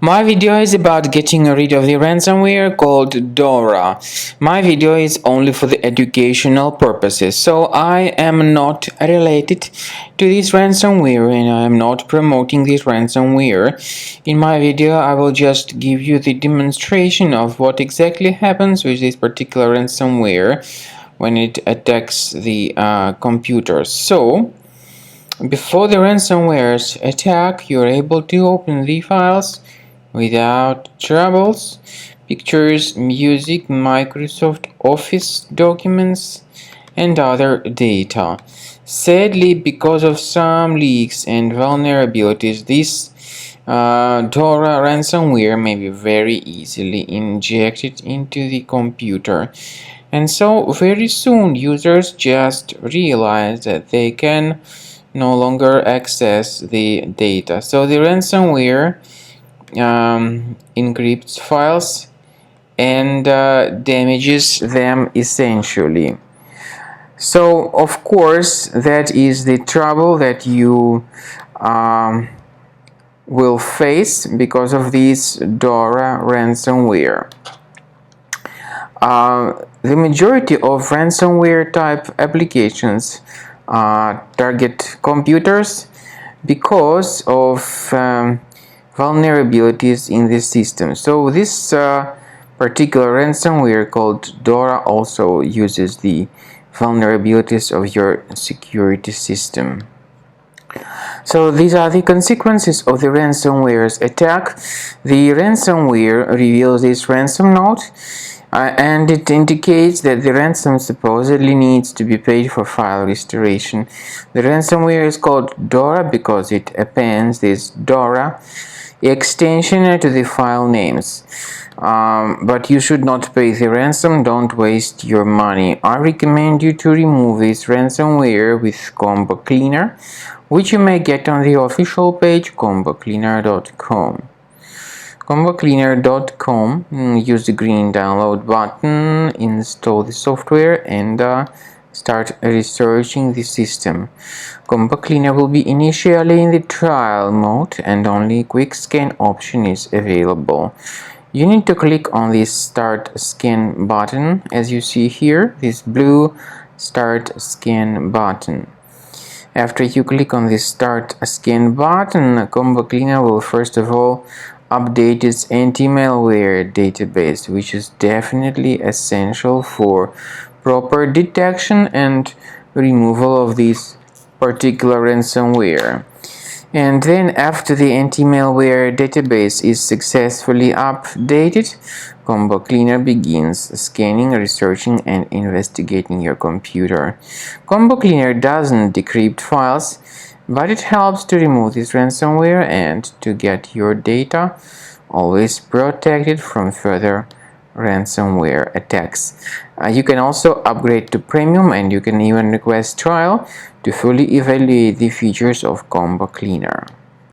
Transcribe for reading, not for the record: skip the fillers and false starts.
My video is about getting rid of the ransomware called Dorra. My video is only for the educational purposes, so I am not related to this ransomware and I am not promoting this ransomware. In my video, I will just give you the demonstration of what exactly happens with this particular ransomware when it attacks the computers. So, before the ransomware's attack, you're able to open the files without troubles: pictures, music, Microsoft Office documents, and other data. Sadly, because of some leaks and vulnerabilities, this Dorra ransomware may be very easily injected into the computer. And so, very soon, users just realize that they can no longer access the data. So, the ransomware encrypts files and damages them essentially. So of course that is the trouble that you will face because of this Dorra ransomware. The majority of ransomware type applications target computers because of vulnerabilities in the system. So this particular ransomware called Dorra also uses the vulnerabilities of your security system. So these are the consequences of the ransomware's attack. The ransomware reveals this ransom note and it indicates that the ransom supposedly needs to be paid for file restoration. The ransomware is called Dorra because it appends this Dorra extension to the file names. But you should not pay the ransom. Don't waste your money. I recommend you to remove this ransomware with Combo Cleaner, which you may get on the official page combocleaner.com. combocleaner.com. Use the green download button, install the software, and start researching the system. Combo Cleaner will be initially in the trial mode and only quick scan option is available. You need to click on this start scan button, as you see here, this blue start scan button. After you click on this start scan button, Combo Cleaner will first of all update its anti-malware database, which is definitely essential for proper detection and removal of this particular ransomware. And then after the anti-malware database is successfully updated, Combo Cleaner begins scanning, researching, and investigating your computer. Combo Cleaner doesn't decrypt files, but it helps to remove this ransomware and to get your data always protected from further ransomware attacks. You can also upgrade to premium and you can even request trial to fully evaluate the features of Combo Cleaner.